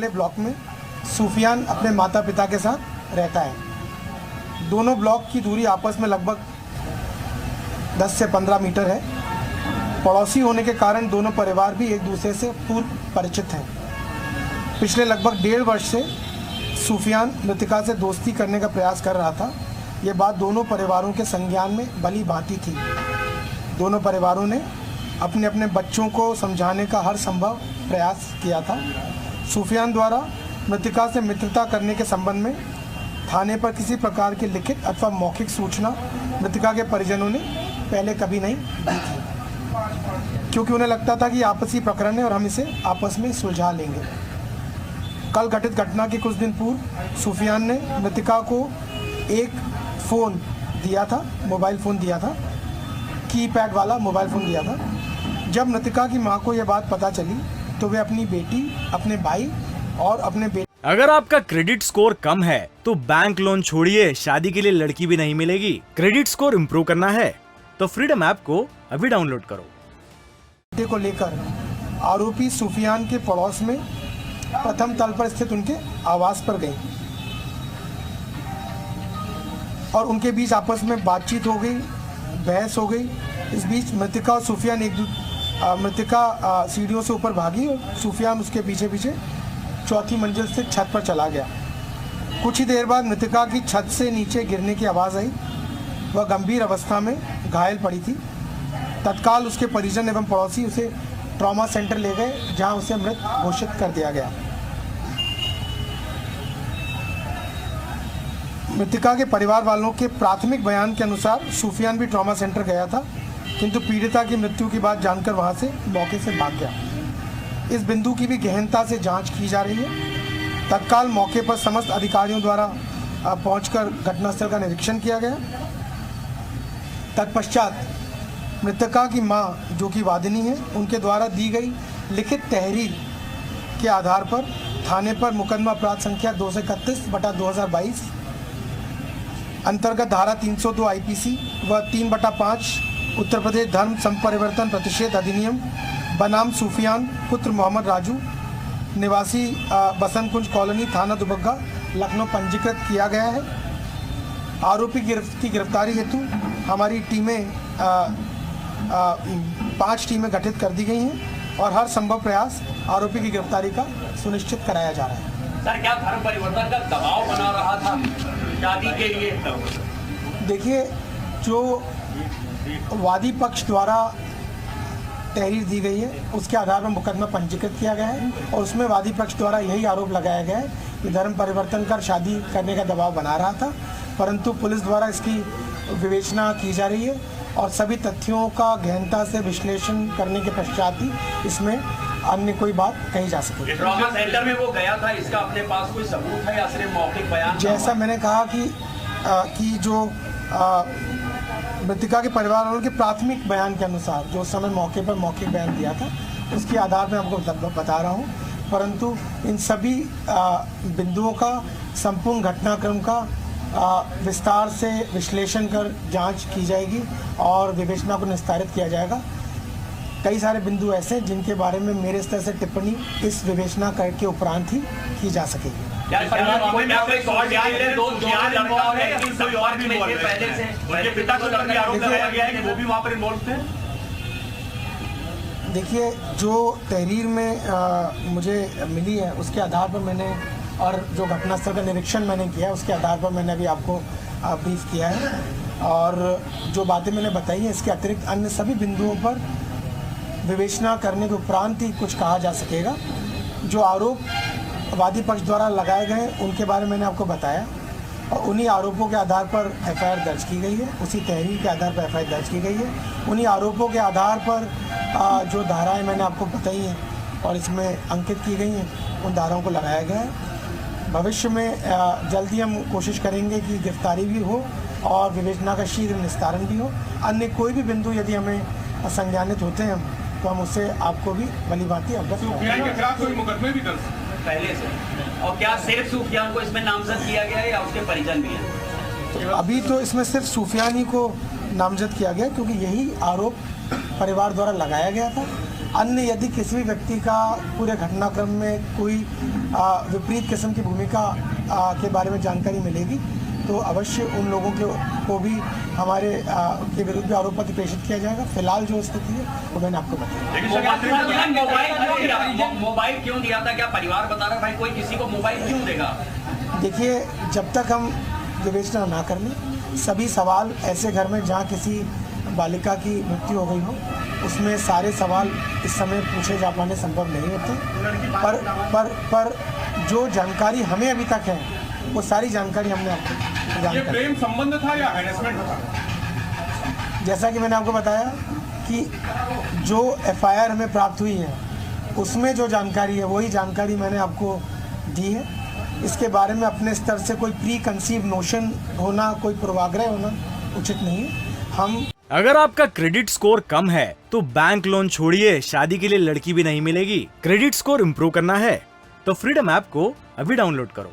Block में सूफियान अपने माता पिता के साथ रहता है। दोनों ब्लॉक की दूरी आपस में लगभग 10 से 15 मीटर है। पड़ोसी होने के कारण दोनों परिवार भी एक दूसरे से पूर्व परिचित हैं। पिछले लगभग 1.5 वर्ष से सूफियान मृतिका से दोस्ती करने का प्रयास कर रहा था। ये बात दोनों परिवारों के संज्ञान में भली भांति थी। दोनों परिवारों ने अपने अपने बच्चों को समझाने का हर संभव प्रयास किया था। सूफियान द्वारा मृतिका से मित्रता करने के संबंध में थाने पर किसी प्रकार की लिखित अथवा मौखिक सूचना मृतिका के परिजनों ने पहले कभी नहीं दी थी, क्योंकि उन्हें लगता था कि आपसी प्रकरण है और हम इसे आपस में सुलझा लेंगे। कल घटित घटना के कुछ दिन पूर्व सूफियान ने मृतिका को एक फ़ोन दिया था, मोबाइल फ़ोन दिया था, कीपैड वाला मोबाइल फ़ोन दिया था। जब मृतिका की मां को यह बात पता चली तो वे अपनी बेटी, अपने भाई और अपने बेटे। अगर आपका क्रेडिट स्कोर कम है तो बैंक लोन छोड़िए, शादी के लिए लड़की भी नहीं मिलेगी। क्रेडिट स्कोर इम्प्रूव करना है तो फ्रीडम ऐप को अभी डाउनलोड करो। बेटे को लेकर आरोपी सूफियान के पड़ोस में प्रथम तल पर स्थित उनके आवास पर गई और उनके बीच आपस में बातचीत हो गई, बहस हो गई। इस बीच मृतिका और सूफियान मृतिका सीढ़ियों से ऊपर भागी और सूफियान उसके पीछे पीछे चौथी मंजिल से छत पर चला गया। कुछ ही देर बाद मृतिका की छत से नीचे गिरने की आवाज़ आई। वह गंभीर अवस्था में घायल पड़ी थी। तत्काल उसके परिजन एवं पड़ोसी उसे ट्रॉमा सेंटर ले गए, जहां उसे मृत घोषित कर दिया गया। मृतिका के परिवार वालों के प्राथमिक बयान के अनुसार सूफियान भी ट्रॉमा सेंटर गया था, किंतु पीड़िता की मृत्यु की बात जानकर वहां से मौके से भाग गया। इस बिंदु की भी गहनता से जांच की जा रही है। तत्काल मौके पर समस्त अधिकारियों द्वारा पहुंचकर घटनास्थल का निरीक्षण किया गया। तत्पश्चात मृतका की मां, जो कि वादिनी है, उनके द्वारा दी गई लिखित तहरीर के आधार पर थाने पर मुकदमा अपराध संख्या 231/2022 अंतर्गत धारा 302 IPC व 3/5 उत्तर प्रदेश धर्म संपरिवर्तन प्रतिषेध अधिनियम बनाम सूफियान पुत्र मोहम्मद राजू निवासी बसंत कुंज कॉलोनी, थाना दुबग्गा, लखनऊ पंजीकृत किया गया है। आरोपी की गिरफ्तारी हेतु हमारी टीमें 5 टीमें गठित कर दी गई हैं और हर संभव प्रयास आरोपी की गिरफ्तारी का सुनिश्चित कराया जा रहा है। सर, क्या धर्म परिवर्तन का दबाव बना रहा था शादी के लिए? देखिए, जो वादी पक्ष द्वारा तहरीर दी गई है उसके आधार पर मुकदमा पंजीकृत किया गया है और उसमें वादी पक्ष द्वारा यही आरोप लगाया गया है कि धर्म परिवर्तन कर शादी करने का दबाव बना रहा था, परंतु पुलिस द्वारा इसकी विवेचना की जा रही है और सभी तथ्यों का गहनता से विश्लेषण करने के पश्चात ही इसमें अन्य कोई बात कही जा सके। ट्रॉमा सेंटर में वो गया था, इसका अपने पास कोई सबूत है या सिर्फ मौखिक बयान? जैसा मैंने कहा कि जो मृतिका के परिवार वालों के प्राथमिक बयान के अनुसार जो उस समय मौके पर मौखिक बयान दिया था उसके आधार पर आपको बता रहा हूँ, परंतु इन सभी बिंदुओं का संपूर्ण घटनाक्रम का विस्तार से विश्लेषण कर जांच की जाएगी और विवेचना को निस्तारित किया जाएगा। कई सारे बिंदु ऐसे हैं जिनके बारे में मेरे स्तर से टिप्पणी इस विवेचना के उपरांत ही की जा सकेगी। देखिए, जो तहरीर में मुझे मिली है उसके आधार पर मैंने और जो घटनास्थल का निरीक्षण मैंने किया उसके आधार पर मैंने अभी आपको ब्रीफ किया है और जो बातें मैंने बताई हैं इसके अतिरिक्त अन्य सभी बिंदुओं पर विवेचना करने के उपरांत ही कुछ कहा जा सकेगा। जो आरोप वादी पक्ष द्वारा लगाए गए उनके बारे में मैंने आपको बताया और उन्हीं आरोपों के आधार पर FIR दर्ज की गई है, उसी तहरीर के आधार पर FIR दर्ज की गई है। उन्हीं आरोपों के आधार पर जो धाराएं मैंने आपको बताई हैं और इसमें अंकित की गई हैं उन धाराओं को लगाया गया है। भविष्य में जल्दी हम कोशिश करेंगे कि गिरफ्तारी भी हो और विवेचना का शीघ्र निस्तारण भी हो। अन्य कोई भी बिंदु यदि हमें संज्ञानित होते हैं तो हम उससे आपको भी भली भांति अवगत सूफियान के खिलाफ कोई मुकदमे भी दर्ज पहले से? और क्या सिर्फ सूफियान को इसमें नामजद किया गया है या उसके परिजन भी हैं? अभी तो इसमें सिर्फ सूफियान ही को नामजद किया गया क्योंकि यही आरोप परिवार द्वारा लगाया गया था अन्य यदि किसी भी व्यक्ति का पूरे घटनाक्रम में कोई विपरीत किस्म की भूमिका के बारे में जानकारी मिलेगी तो अवश्य उन लोगों को भी हमारे के विरुद्ध आरोप पत्र प्रेषित किया जाएगा। फिलहाल जो स्थिति है वो मैंने आपको बताया। मोबाइल क्यों दिया था? क्या परिवार बता रहा भाई कोई किसी को मोबाइल क्यों देगा? देखिए, जब तक हम विवेचना ना कर लें, सभी सवाल ऐसे घर में जहाँ किसी बालिका की मृत्यु हो गई हो उसमें सारे सवाल इस समय पूछे जा पाने संभव नहीं होते। पर जो जानकारी हमें अभी तक है वो सारी जानकारी हमने आपको प्रदान ये कर दी। प्रेम संबंध था या हैरेसमेंट था? जैसा कि मैंने आपको बताया कि जो एफआईआर हमें प्राप्त हुई है उसमें जो जानकारी है वही जानकारी मैंने आपको दी है। इसके बारे में अपने स्तर से कोई प्री कंसीव नोशन होना, कोई पूर्वाग्रह होना उचित नहीं है। हम अगर आपका क्रेडिट स्कोर कम है तो बैंक लोन छोड़िए, शादी के लिए लड़की भी नहीं मिलेगी। क्रेडिट स्कोर इम्प्रूव करना है तो फ्रीडम ऐप को अभी डाउनलोड करो।